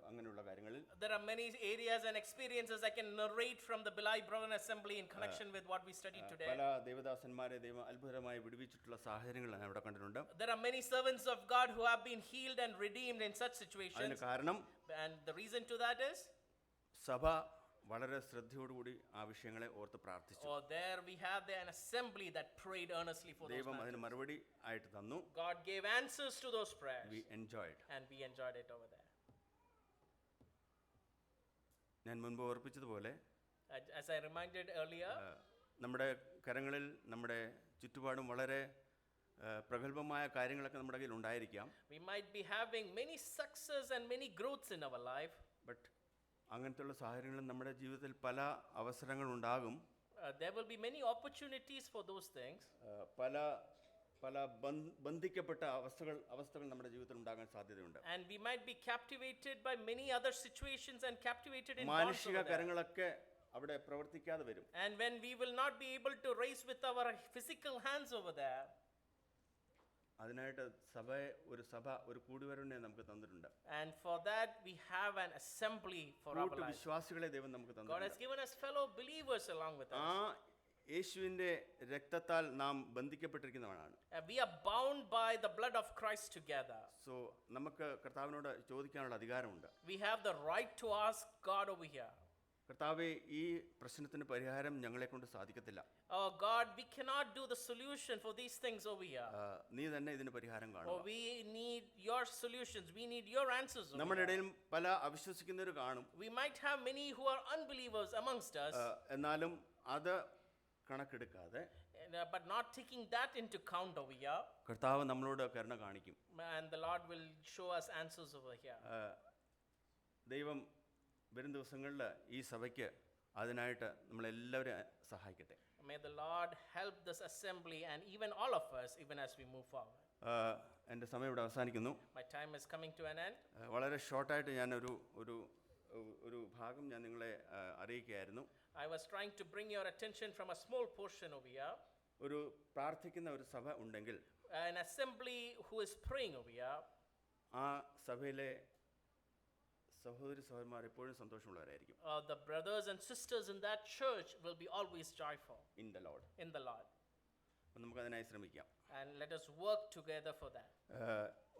അങ്ങനെയുള്ള കാര്യങ്ങളിൽ. There are many areas and experiences I can narrate from the Belai Brethren Assembly in connection with what we studied today. പല ദേവദാസന്മാരെ ദൈവം അത്ഭുതമായി വിടുവിച്ചിട്ടുള്ള സാഹചര്യങ്ങൾ ഞാൻ അവിടെ കണ്ടിട്ടുണ്ട്. There are many servants of God who have been healed and redeemed in such അതിന് situations. കാരണം And the reason to that is, സഭ വളരെ ശ്രദ്ധയോടുകൂടി ആ വിഷയങ്ങളെ ഓർത്ത് പ്രാർത്ഥിച്ചു. there we have an assembly that prayed earnestly for those ദൈവം matters. അതിന് മറുപടി ആയിട്ട് തന്നു. God gave answers to those prayers. We enjoyed. And we enjoyed it over there. ഞാൻ മുൻപ് ഓർപ്പിച്ചതുപോലെ As I reminded earlier, നമ്മുടെ കരങ്ങളിൽ നമ്മുടെ ചുറ്റുപാടും വളരെ പ്രഗത്ഭമായ കാര്യങ്ങളൊക്കെ നമ്മുടെ കയ്യിൽ ഉണ്ടായിരിക്കാം. we might be having many success and many growths in our life. But അങ്ങനത്തെയുള്ള സാഹചര്യങ്ങളിൽ നമ്മുടെ ജീവിതത്തിൽ പല അവസരങ്ങളുണ്ടാകും. There will be many opportunities for those things. പല ബന്ധിക്കപ്പെട്ട അവസ്ഥകൾ നമ്മുടെ ജീവിതത്തിൽ ഉണ്ടാകാൻ സാധ്യതയുണ്ട്. And we might be captivated by many other situations and captivated in bonds മാനുഷിക over there. കരങ്ങളൊക്കെ അവിടെ പ്രവർത്തിക്കാതെ വരും. And when we will not be able to raise with our physical hands over there, അതിനായിട്ട് ഒരു കൂടിവരവിനെ നമുക്ക് തന്നിട്ടുണ്ട്. and for that we have an assembly for our lives. വിശ്വാസികളെ ദൈവം നമുക്ക് God has തന്നിട്ടുണ്ട്. given us fellow believers along with ആ us. യേശുവിന്റെ രക്തത്താൽ നാം ബന്ധിക്കപ്പെട്ടിരിക്കുന്നവനാണ്. We are bound by the blood of Christ together. So നമുക്ക് കർത്താവിനോട് ചോദിക്കാനുള്ള അധികാരമുണ്ട്. We have the right to ask God over here. കർത്താവേ, ഈ പ്രശ്നത്തിന് പരിഹാരം ഞങ്ങളെ കൊണ്ട് സാധിക്കത്തില്ല. Oh God, we cannot do the solution for these things over here. നീ തന്നെ ഇതിന് പരിഹാരം Oh, കാണുക. we need your solutions. We need your answers over നമ്മുടെ here. ഇടയിൽ പല അവിശ്വസിക്കുന്നവർ കാണും. We might have many who are unbelievers amongst us, എന്നാലും അത് കണക്കെടുക്കാതെ but not taking that into count over here. കർത്താവ് നമ്മളോട് കരുണ കാണിക്കും. And the Lord will show us answers over here. ദൈവം വരും ദിവസങ്ങളിൽ ഈ സഭയ്ക്ക് അതിനായിട്ട് നമ്മളെല്ലാവരും സഹായിക്കട്ടെ. May the Lord help this assembly and even all of us, even as we move forward. എൻ്റെ സമയം ഇവിടെ അവസാനിക്കുന്നു. My time is coming to an end. വളരെ ഷോർട്ടായിട്ട് ഞാൻ ഒരു ഭാഗം ഞാൻ നിങ്ങളെ അറിയിക്കുകയായിരുന്നു. I was trying to bring your attention from a small portion over here. ഒരു പ്രാർത്ഥിക്കുന്ന ഒരു സഭ ഉണ്ടെങ്കിൽ An assembly who is praying over here, ആ സഭയിലെ സഹോദരി സഹോദരന്മാർ എപ്പോഴും സന്തോഷമുള്ളവരായിരിക്കും. the brothers and sisters in that church will be always joyful in the Lord. in the Lord. അപ്പം നമുക്കതിനായി ശ്രമിക്കാം. And let us work together for that.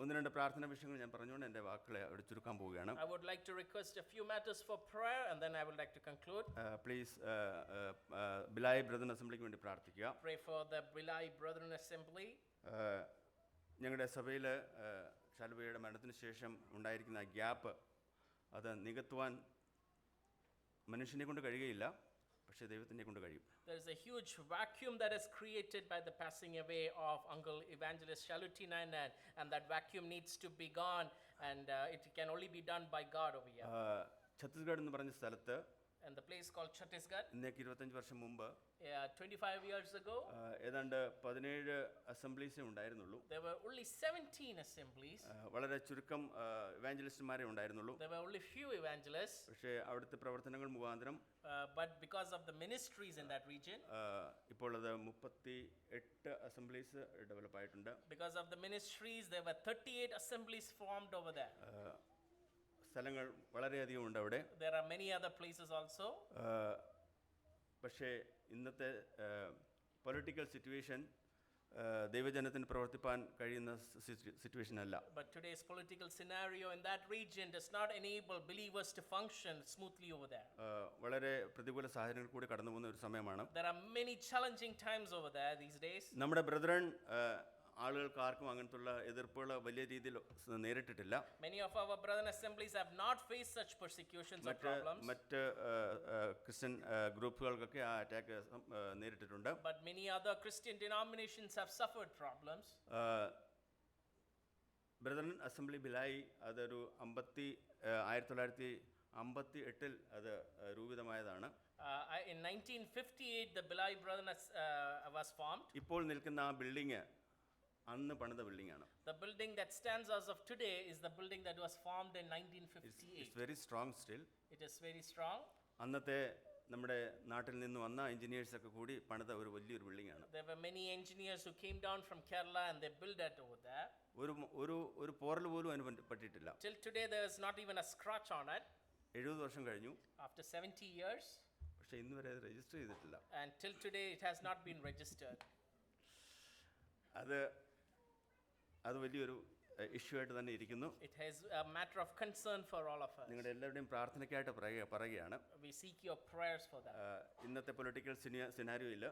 ഒന്ന് രണ്ട് പ്രാർത്ഥന വിഷയങ്ങൾ ഞാൻ പറഞ്ഞുകൊണ്ട് എൻ്റെ വാക്കുകളെ അവിടെ ചുരുക്കാൻ പോവുകയാണ്. I would like to request a few matters for prayer and then I would like to conclude. Please Bhilai brother അസംബ്ലിക്ക് വേണ്ടി പ്രാർത്ഥിക്കുക. Pray for the Belai Brethren Assembly. ഞങ്ങളുടെ സഭയിൽ ശാലുബയുടെ മരണത്തിന് ശേഷം ഉണ്ടായിരിക്കുന്ന ഗ്യാപ്പ് അത് നികത്തുവാൻ മനുഷ്യനെ കൊണ്ട് കഴിയുകയില്ല, പക്ഷേ ദൈവത്തിനെ കൊണ്ട് കഴിയും. There is a huge vacuum that is created by the passing away of Uncle Evangelist Shaluti Nayanan, and that vacuum needs to be gone, and it can only be done by God over here. Chhattisgarh എന്ന് പറഞ്ഞ സ്ഥലത്ത് in the place called Chhattisgarh. ഇന്നേക്ക് 25 വർഷം മുമ്പ് 25 years ago, ഏതാണ്ട് 17 അസംബ്ലീസേ ഉണ്ടായിരുന്നുള്ളൂ. there were only 17 assemblies. വളരെ ചുരുക്കം ഇവാഞ്ചലിസ്റ്റുമാരെ ഉണ്ടായിരുന്നുള്ളൂ. There were only few evangelists. പക്ഷേ അവിടുത്തെ പ്രവർത്തനങ്ങൾ മുഖാന്തരം But because of the ministries in that region, ഇപ്പോൾ അത് 38 അസംബ്ലീസ് ഡെവലപ്പ് ആയിട്ടുണ്ട്. because of the ministries, there were 38 assemblies formed over there. സ്ഥലങ്ങൾ വളരെയധികം ഉണ്ട് അവിടെ. There are many other places also. പക്ഷേ ഇന്നത്തെ പൊളിറ്റിക്കൽ സിറ്റുവേഷൻ ദൈവജനത്തിന് പ്രവർത്തിപ്പാൻ കഴിയുന്ന സിറ്റുവേഷൻ അല്ല. But today's political scenario in that region does not enable believers to function smoothly over there. വളരെ പ്രതികൂല സാഹചര്യങ്ങൾ കൂടി കടന്നു പോകുന്ന ഒരു സമയമാണ്. There are many challenging times over there these days. നമ്മുടെ ബ്രദറൻ ആളുകൾക്ക് ആർക്കും അങ്ങനത്തുള്ള എതിർപ്പുകൾ വലിയ രീതിയിൽ നേരിട്ടിട്ടില്ല. Many of our brethren assemblies have not faced such persecutions or problems. മറ്റ് ക്രിസ്ത്യൻ ഗ്രൂപ്പുകൾക്കൊക്കെ ആ അറ്റാക്ക് നേരിട്ടിട്ടുണ്ട്. But many other Christian denominations have suffered problems. Brethren assembly Bhilai അതൊരു 1958 അത് രൂപിതമായതാണ്. In 1958, the Bilai Brethren was formed. ഇപ്പോൾ നിൽക്കുന്ന ആ ബിൽഡിങ് അന്ന് പണിത ബിൽഡിംഗ് ആണ്. The building that stands as of today is the building that was formed in 1958. It's very strong still. It is very strong. അന്നത്തെ നമ്മുടെ നാട്ടിൽ നിന്ന് വന്ന എഞ്ചിനീയേഴ്സ് ഒക്കെ കൂടി പണിത ഒരു വലിയൊരു ബിൽഡിംഗ് ആണ്. There were many engineers who came down from Kerala and they built that over there. ഒരു പോറൽ പോലും അതിന് പറ്റിയിട്ടില്ല. Till today there is not even a scratch on it. 70 വർഷം കഴിഞ്ഞു. After 70 years. പക്ഷേ ഇന്ന് വരെ അത് രജിസ്റ്റർ ചെയ്തിട്ടില്ല. And till today it has not been registered. അത് വലിയൊരു ഇഷ്യൂ ആയിട്ട് തന്നെ ഇരിക്കുന്നു. It has a matter of concern for all of us. നിങ്ങളുടെ എല്ലാവരുടെയും പ്രാർത്ഥനയ്ക്കായിട്ട് പറയുകയാണ്. We seek your prayers for that. ഇന്നത്തെ പൊളിറ്റിക്കൽ സിനാരിയോയിൽ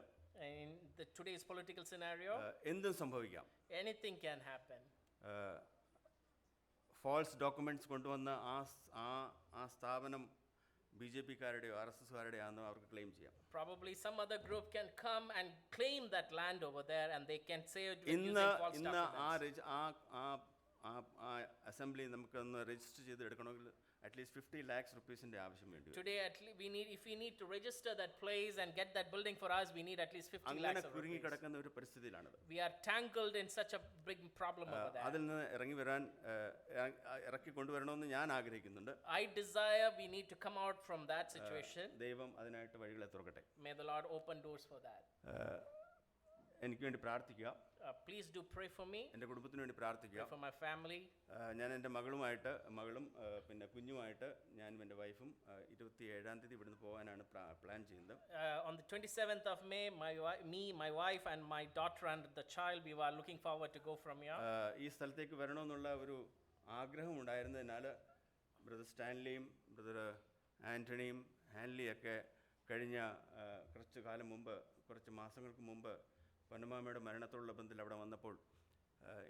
In today's political scenario, എന്തും സംഭവിക്കാം. anything can happen. False documents കൊണ്ടുവന്ന ആ സ്ഥാപനം BJP-കാരുടെയോ RSS-കാരുടെയോ ആണെന്ന് അവർക്ക് ക്ലെയിം ചെയ്യാം. Probably some other group can come and claim that land over there and they can say it using false documents. ആ അസംബ്ലി നമുക്കൊന്ന് രജിസ്റ്റർ ചെയ്ത് എടുക്കണമെങ്കിൽ അറ്റ്ലീസ്റ്റ് 50 lakhs rupees-ന്റെ ആവശ്യം വേണ്ടി വരും. Today if we need to register that place and get that building for us, we need at least 50 lakhs അങ്ങനെ of കുരുങ്ങി rupees. കിടക്കുന്ന ഒരു പരിസ്ഥിതിയിലാണത്. We are tangled in such a big problem over there. അതിൽ നിന്ന് ഇറക്കി കൊണ്ടുവരണമെന്ന് ഞാൻ ആഗ്രഹിക്കുന്നുണ്ട്. I desire we need to come out from that situation. ദൈവം അതിനായിട്ട് വഴികളെ തുറക്കട്ടെ. May the Lord open doors for that. എനിക്ക് വേണ്ടി പ്രാർത്ഥിക്കുക. Please do pray for me. എൻ്റെ കുടുംബത്തിന് വേണ്ടി പ്രാർത്ഥിക്കുക. Pray for my family. ഞാൻ എൻ്റെ മകളും പിന്നെ കുഞ്ഞുമായിട്ട് ഞാനും എൻ്റെ വൈഫും 27-ാം തീയതി ഇവിടുന്ന് പോകാനാണ് പ്ലാൻ ചെയ്യുന്നത്. On the 27th of May, my wife and my daughter and the child, we were looking forward to go from here. ഈ സ്ഥലത്തേക്ക് വരണമെന്നുള്ള ഒരു ആഗ്രഹം ഉണ്ടായിരുന്നതിനാൽ ബ്രദർ സ്റ്റാൻലിയും ബ്രദർ ആൻ്റണിയും ഹാൻലിയൊക്കെ കഴിഞ്ഞ കുറച്ച് മാസങ്ങൾക്ക് മുമ്പ് പനമാമയുടെ മരണത്തോടുള്ള ബന്ധത്തിൽ അവിടെ വന്നപ്പോൾ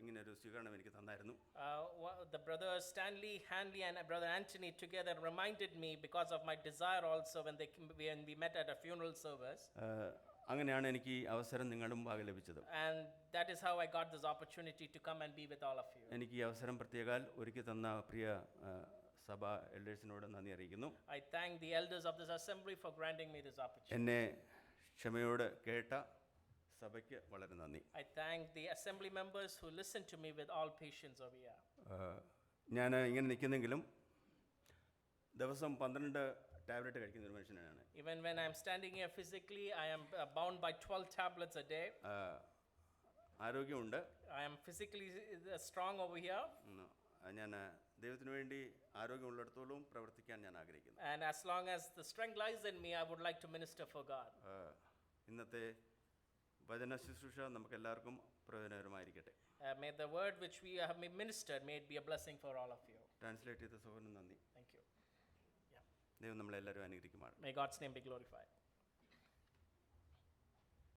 ഇങ്ങനെ ഒരു സ്വീകരണം എനിക്ക് തന്നായിരുന്നു. The brothers Stanley, Hanley and brother Anthony together reminded me because of my desire also when we met at a funeral service. അങ്ങനെയാണ് എനിക്ക് ഈ അവസരം നിങ്ങളുടെ മുമ്പാകെ ലഭിച്ചത്. And that is how I got this opportunity to come and be with all of you. എനിക്ക് ഈ അവസരം പ്രത്യേകാൽ ഒരുക്കി തന്ന പ്രിയ സഭാ എൽഡേഴ്സിനോട് നന്ദി അറിയിക്കുന്നു. I thank the elders of this assembly for granting me this opportunity. എന്നെ ക്ഷമയോടെ കേട്ട സഭയ്ക്ക് വളരെ നന്ദി. I thank the assembly members who listened to me with all patience over here. ഞാൻ ഇങ്ങനെ നിൽക്കുന്നെങ്കിലും ദിവസം 12 ടാബ്ലറ്റ് കഴിക്കുന്ന ഒരു മനുഷ്യനാണ്. Even when I am standing here physically, I am bound by 12 tablets a day. ആരോഗ്യമുണ്ട്. I am physically strong over here. ഞാൻ ദൈവത്തിന് വേണ്ടി ആരോഗ്യമുള്ളിടത്തോളം പ്രവർത്തിക്കാൻ ഞാൻ ആഗ്രഹിക്കുന്നു. And as long as the strength lies in me, I would like to minister for God. ഇന്നത്തെ വചന ശുശ്രൂഷ നമുക്ക് എല്ലാവർക്കും പ്രയോജനകരമായിരിക്കട്ടെ. May the word which we have ministered may it be a blessing for all of you. Translate ചെയ്ത സഹോദരന് നന്ദി. Thank you. ദൈവം നമ്മളെല്ലാവരും അനുഗ്രഹിക്കുമാറാകട്ടെ. May God's name be glorified.